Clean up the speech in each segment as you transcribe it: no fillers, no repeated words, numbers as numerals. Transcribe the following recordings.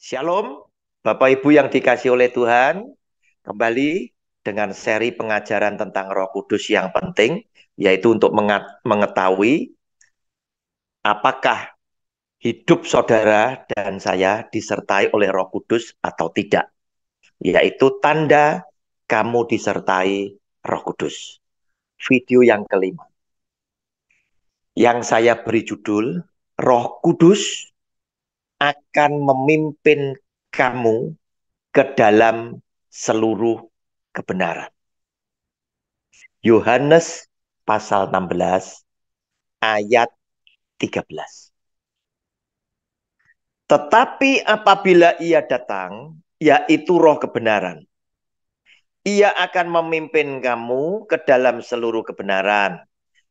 Shalom, Bapak Ibu yang dikasih oleh Tuhan, kembali dengan seri pengajaran tentang Roh Kudus yang penting, yaitu untuk mengetahui apakah hidup saudara dan saya disertai oleh Roh Kudus atau tidak, yaitu tanda kamu disertai Roh Kudus. Video yang kelima, yang saya beri judul, Roh Kudus akan memimpin kamu ke dalam seluruh kebenaran. Yohanes pasal 16 ayat 13. Tetapi apabila ia datang, yaitu Roh kebenaran, ia akan memimpin kamu ke dalam seluruh kebenaran.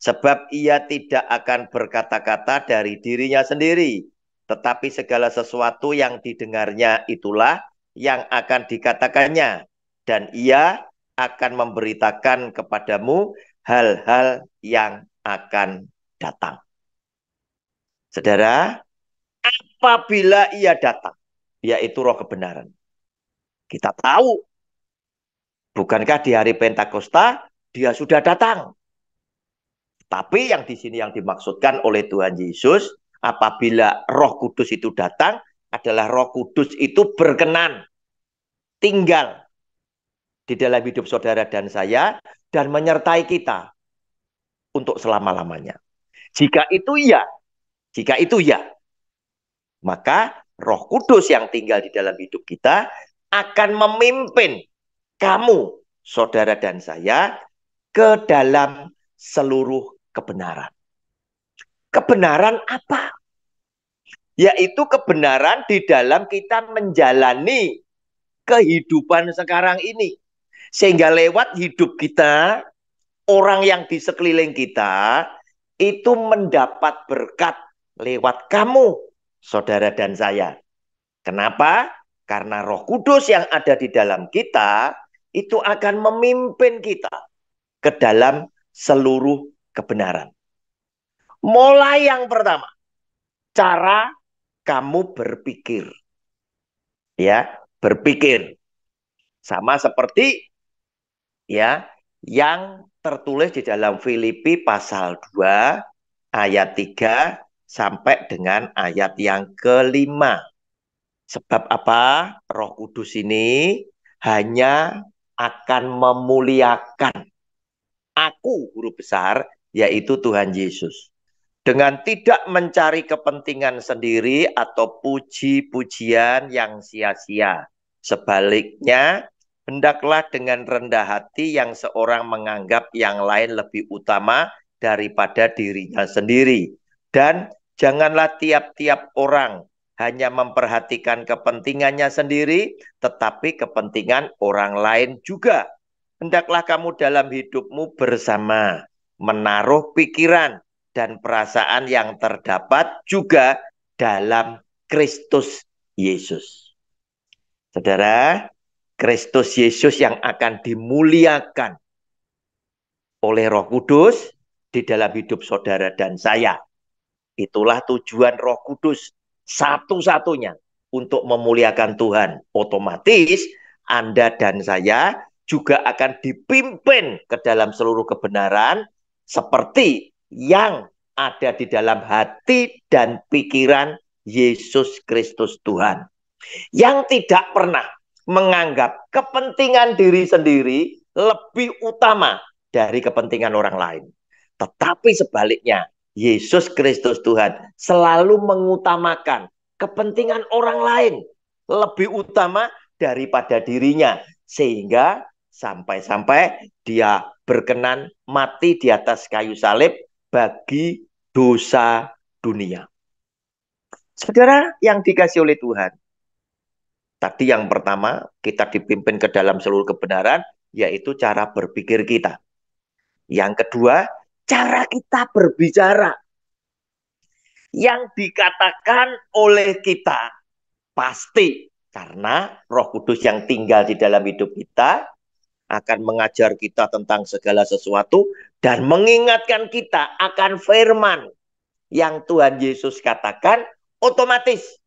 Sebab ia tidak akan berkata-kata dari dirinya sendiri, tetapi segala sesuatu yang didengarnya itulah yang akan dikatakannya. Dan ia akan memberitakan kepadamu hal-hal yang akan datang. Saudara, apabila ia datang, yaitu Roh kebenaran. Kita tahu, bukankah di hari Pentakosta dia sudah datang? Tapi yang di sini yang dimaksudkan oleh Tuhan Yesus, apabila Roh Kudus itu datang, adalah Roh Kudus itu berkenan tinggal di dalam hidup saudara dan saya dan menyertai kita untuk selama-lamanya. Jika itu ya, maka Roh Kudus yang tinggal di dalam hidup kita akan memimpin kamu, saudara dan saya, ke dalam seluruh kebenaran. Kebenaran apa? Yaitu kebenaran di dalam kita menjalani kehidupan sekarang ini. Sehingga lewat hidup kita, orang yang di sekeliling kita itu mendapat berkat lewat kamu, saudara dan saya. Kenapa? Karena Roh Kudus yang ada di dalam kita itu akan memimpin kita ke dalam seluruh kebenaran. Mulai yang pertama, cara kamu berpikir. Ya, berpikir. Sama seperti ya yang tertulis di dalam Filipi pasal 2 ayat 3 sampai dengan ayat yang kelima. Sebab apa? Roh Kudus ini hanya akan memuliakan aku, huruf besar, yaitu Tuhan Yesus. Dengan tidak mencari kepentingan sendiri atau puji-pujian yang sia-sia. Sebaliknya, hendaklah dengan rendah hati yang seorang menganggap yang lain lebih utama daripada dirinya sendiri. Dan janganlah tiap-tiap orang hanya memperhatikan kepentingannya sendiri, tetapi kepentingan orang lain juga. Hendaklah kamu dalam hidupmu bersama, menaruh pikiran dan perasaan yang terdapat juga dalam Kristus Yesus. Saudara, Kristus Yesus yang akan dimuliakan oleh Roh Kudus di dalam hidup saudara dan saya. Itulah tujuan Roh Kudus satu-satunya untuk memuliakan Tuhan. Otomatis Anda dan saya juga akan dipimpin ke dalam seluruh kebenaran seperti yang ada di dalam hati dan pikiran Yesus Kristus Tuhan. Yang tidak pernah menganggap kepentingan diri sendiri lebih utama dari kepentingan orang lain. Tetapi sebaliknya, Yesus Kristus Tuhan selalu mengutamakan kepentingan orang lain lebih utama daripada dirinya. Sehingga sampai-sampai dia berkenan mati di atas kayu salib bagi dosa dunia. Saudara yang dikasih oleh Tuhan, tadi yang pertama, kita dipimpin ke dalam seluruh kebenaran, yaitu cara berpikir kita. Yang kedua, cara kita berbicara. Yang dikatakan oleh kita pasti karena Roh Kudus yang tinggal di dalam hidup kita akan mengajar kita tentang segala sesuatu dan mengingatkan kita akan firman yang Tuhan Yesus katakan, otomatis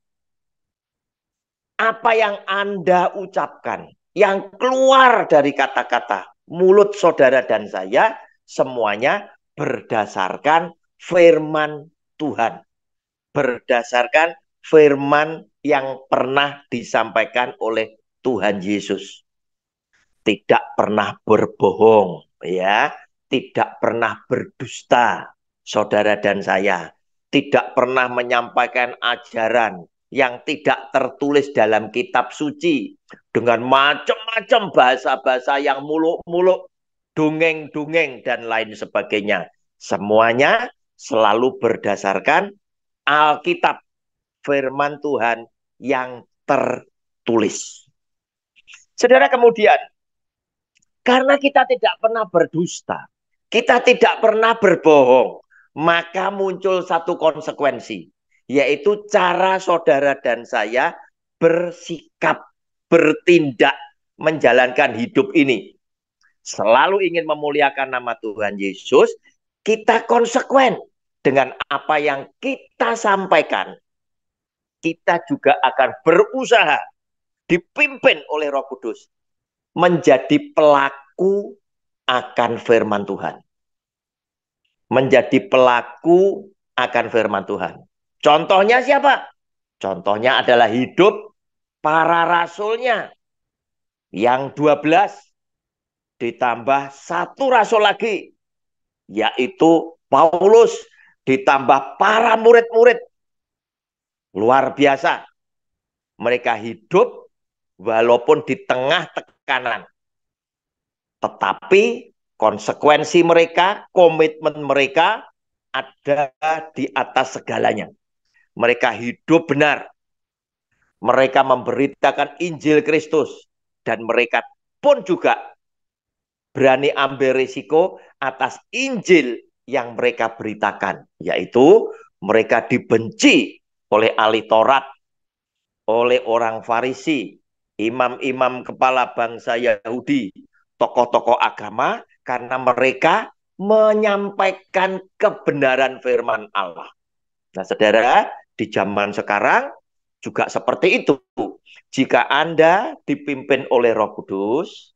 apa yang Anda ucapkan, yang keluar dari kata-kata mulut saudara dan saya, semuanya berdasarkan firman Tuhan. Berdasarkan firman yang pernah disampaikan oleh Tuhan Yesus. Tidak pernah berbohong, ya, tidak pernah berdusta, saudara dan saya, tidak pernah menyampaikan ajaran yang tidak tertulis dalam kitab suci dengan macam-macam bahasa-bahasa yang muluk-muluk, dongeng-dongeng dan lain sebagainya. Semuanya selalu berdasarkan Alkitab, firman Tuhan yang tertulis. Saudara, kemudian karena kita tidak pernah berdusta, kita tidak pernah berbohong, maka muncul satu konsekuensi, yaitu cara saudara dan saya bersikap, bertindak, menjalankan hidup ini. Selalu ingin memuliakan nama Tuhan Yesus, kita konsekuen dengan apa yang kita sampaikan. Kita juga akan berusaha, dipimpin oleh Roh Kudus, menjadi pelaku akan firman Tuhan. Menjadi pelaku akan firman Tuhan. Contohnya siapa? Contohnya adalah hidup para rasulnya. Yang 12 ditambah satu rasul lagi, yaitu Paulus, ditambah para murid-murid. Luar biasa. Mereka hidup walaupun di tengah tekanan. Tetapi konsekuensi mereka, komitmen mereka ada di atas segalanya. Mereka hidup benar. Mereka memberitakan Injil Kristus. Dan mereka pun juga berani ambil risiko atas Injil yang mereka beritakan. Yaitu mereka dibenci oleh ahli Taurat, oleh orang Farisi, imam-imam kepala bangsa Yahudi, tokoh-tokoh agama, karena mereka menyampaikan kebenaran firman Allah. Nah, saudara, di zaman sekarang juga seperti itu. Jika Anda dipimpin oleh Roh Kudus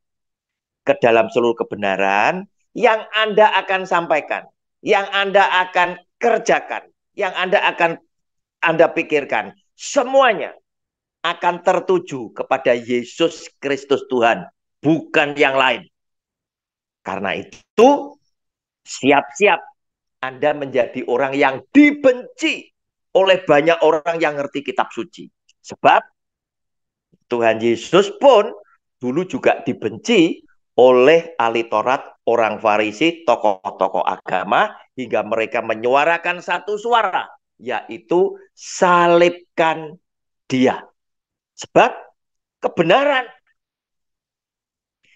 ke dalam seluruh kebenaran, yang Anda akan sampaikan, yang Anda akan kerjakan, yang Anda pikirkan, semuanya akan tertuju kepada Yesus Kristus Tuhan, bukan yang lain. Karena itu, siap-siap Anda menjadi orang yang dibenci oleh banyak orang yang ngerti kitab suci. Sebab Tuhan Yesus pun dulu juga dibenci oleh ahli Taurat, orang Farisi, tokoh-tokoh agama, hingga mereka menyuarakan satu suara, yaitu salibkan dia. Sebab kebenaran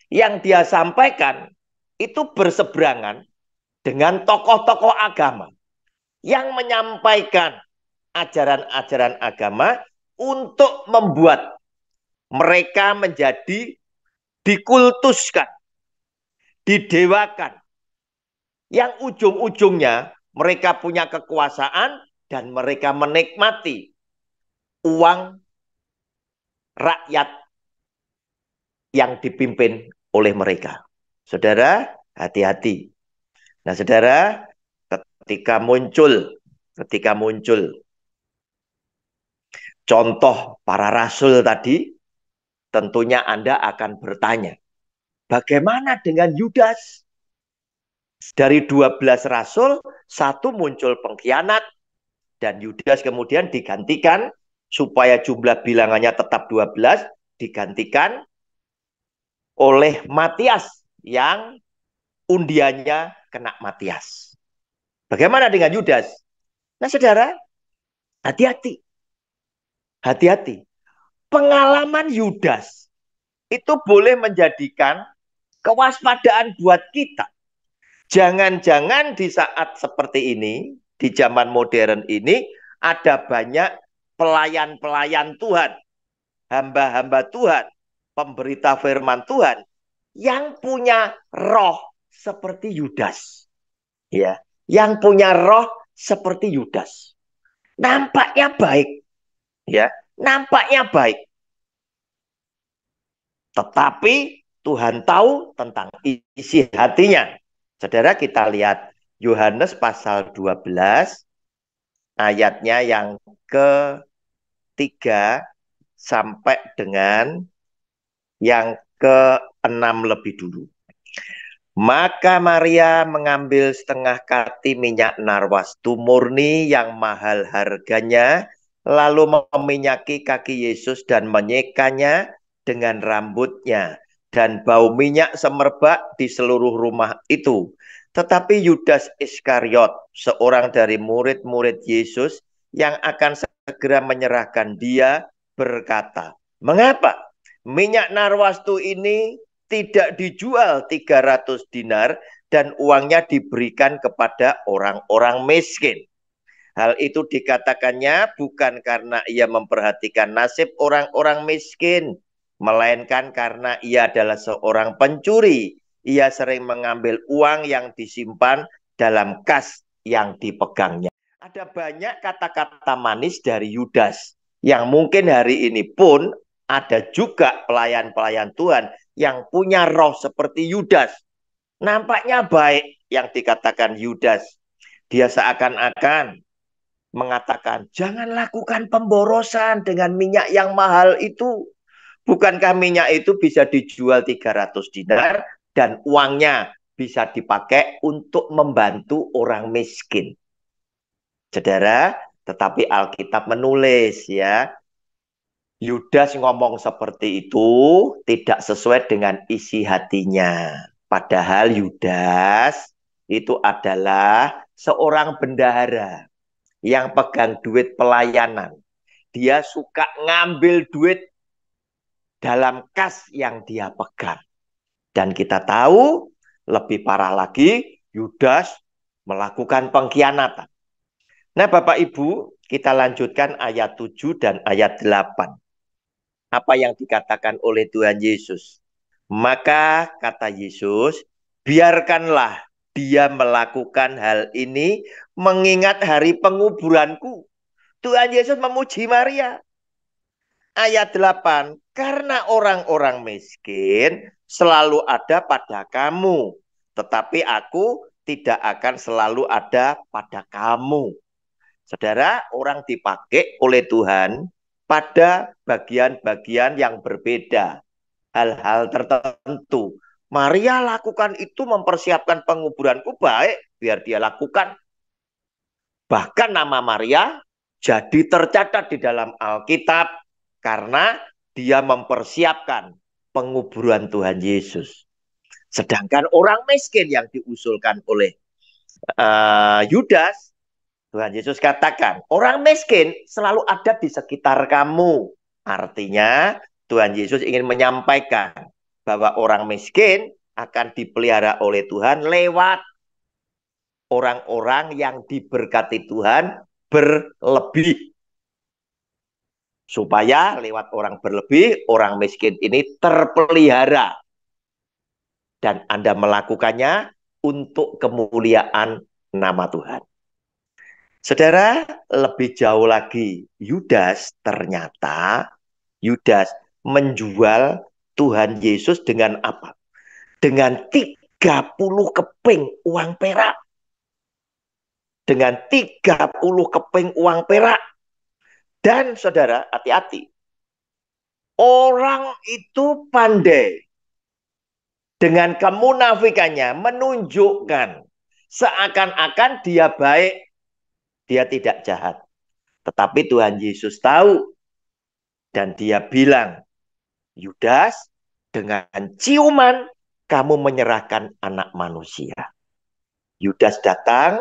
yang dia sampaikan itu berseberangan dengan tokoh-tokoh agama yang menyampaikan ajaran-ajaran agama untuk membuat mereka menjadi dikultuskan, didewakan, yang ujung-ujungnya mereka punya kekuasaan dan mereka menikmati uang rakyat yang dipimpin oleh mereka. Saudara, hati-hati. Nah, saudara, ketika muncul contoh para rasul tadi, tentunya Anda akan bertanya, bagaimana dengan Yudas? Dari 12 rasul, satu muncul pengkhianat, dan Yudas kemudian digantikan, supaya jumlah bilangannya tetap 12, digantikan oleh Matias, yang undiannya kena Matias. Bagaimana dengan Yudas? Nah, saudara, hati-hati. Hati-hati. Pengalaman Yudas itu boleh menjadikan kewaspadaan buat kita. Jangan-jangan di saat seperti ini, di zaman modern ini, ada banyak pelayan-pelayan Tuhan, hamba-hamba Tuhan, pemberita firman Tuhan, yang punya roh seperti Yudas. Ya, yang punya roh seperti Yudas. Nampaknya baik, ya, nampaknya baik. Tetapi Tuhan tahu tentang isi hatinya. Saudara, kita lihat Yohanes pasal 12 ayatnya yang ke-3 sampai dengan yang ke-6 lebih dulu. Maka Maria mengambil setengah kati minyak narwastu murni yang mahal harganya, lalu meminyaki kaki Yesus dan menyekanya dengan rambutnya. Dan bau minyak semerbak di seluruh rumah itu. Tetapi Yudas Iskariot, seorang dari murid-murid Yesus yang akan segera menyerahkan dia, berkata, "Mengapa minyak narwastu ini tidak dijual 300 dinar dan uangnya diberikan kepada orang-orang miskin?" Hal itu dikatakannya bukan karena ia memperhatikan nasib orang-orang miskin, melainkan karena ia adalah seorang pencuri. Ia sering mengambil uang yang disimpan dalam kas yang dipegangnya. Ada banyak kata-kata manis dari Yudas yang mungkin hari ini pun ada juga pelayan-pelayan Tuhan yang punya roh seperti Yudas. Nampaknya baik yang dikatakan Yudas. Dia seakan-akan mengatakan, jangan lakukan pemborosan dengan minyak yang mahal itu. Bukankah minyak itu bisa dijual 300 dinar dan uangnya bisa dipakai untuk membantu orang miskin. Saudara, tetapi Alkitab menulis ya, Yudas ngomong seperti itu tidak sesuai dengan isi hatinya. Padahal Yudas itu adalah seorang bendahara yang pegang duit pelayanan. Dia suka ngambil duit dalam kas yang dia pegang. Dan kita tahu lebih parah lagi, Yudas melakukan pengkhianatan. Nah, Bapak Ibu, kita lanjutkan ayat 7 dan ayat 8. Apa yang dikatakan oleh Tuhan Yesus? Maka kata Yesus, biarkanlah dia melakukan hal ini mengingat hari penguburanku. Tuhan Yesus memuji Maria. Ayat 8, karena orang-orang miskin selalu ada pada kamu, tetapi aku tidak akan selalu ada pada kamu. Saudara, orang dipakai oleh Tuhan pada bagian-bagian yang berbeda. Hal-hal tertentu. Maria lakukan itu mempersiapkan penguburanku, baik, biar dia lakukan. Bahkan nama Maria jadi tercatat di dalam Alkitab karena dia mempersiapkan penguburan Tuhan Yesus. Sedangkan orang miskin yang diusulkan oleh Yudas, Tuhan Yesus katakan, orang miskin selalu ada di sekitar kamu. Artinya Tuhan Yesus ingin menyampaikan bahwa orang miskin akan dipelihara oleh Tuhan lewat orang-orang yang diberkati Tuhan berlebih. Supaya lewat orang berlebih, orang miskin ini terpelihara. Dan Anda melakukannya untuk kemuliaan nama Tuhan. Saudara, lebih jauh lagi, Yudas ternyata menjual Tuhan Yesus dengan apa? Dengan 30 keping uang perak. Dengan 30 keping uang perak. Dan saudara, hati-hati. Orang itu pandai. Dengan kemunafikannya menunjukkan seakan-akan dia baik. Dia tidak jahat. Tetapi Tuhan Yesus tahu. Dan dia bilang, Yudas, dengan ciuman kamu menyerahkan anak manusia. Yudas datang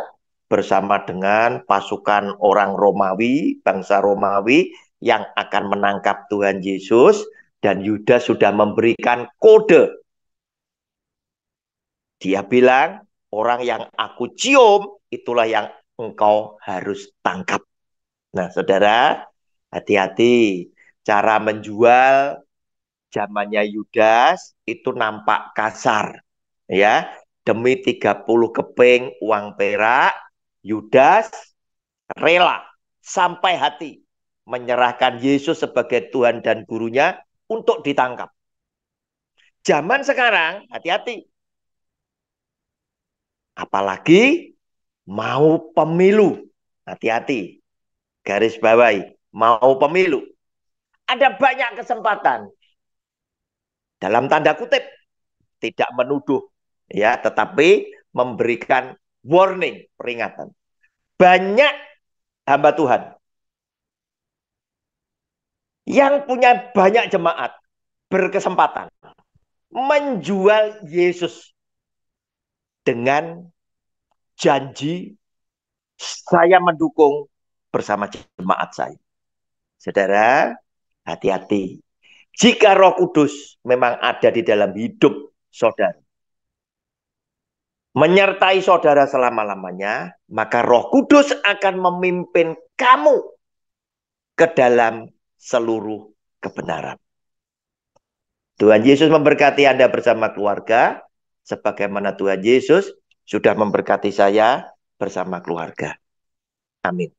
bersama dengan pasukan orang Romawi, bangsa Romawi yang akan menangkap Tuhan Yesus. Dan Yudas sudah memberikan kode. Dia bilang, orang yang aku cium, itulah yang engkau harus tangkap. Nah, saudara, hati-hati. Cara menjual zamannya Yudas itu nampak kasar. Ya, demi 30 keping uang perak, Yudas rela sampai hati menyerahkan Yesus sebagai Tuhan dan gurunya untuk ditangkap. zaman sekarang, hati-hati. Apalagi mau pemilu. Hati-hati. Garis bawahi. Mau pemilu. Ada banyak kesempatan. Dalam tanda kutip. Tidak menuduh. Ya, tetapi memberikan warning, peringatan. Banyak hamba Tuhan yang punya banyak jemaat berkesempatan menjual Yesus dengan janji saya mendukung bersama jemaat saya. Saudara, hati-hati. Jika Roh Kudus memang ada di dalam hidup saudara, menyertai saudara selama-lamanya, maka Roh Kudus akan memimpin kamu ke dalam seluruh kebenaran. Tuhan Yesus memberkati Anda bersama keluarga, sebagaimana Tuhan Yesus sudah memberkati saya bersama keluarga. Amin.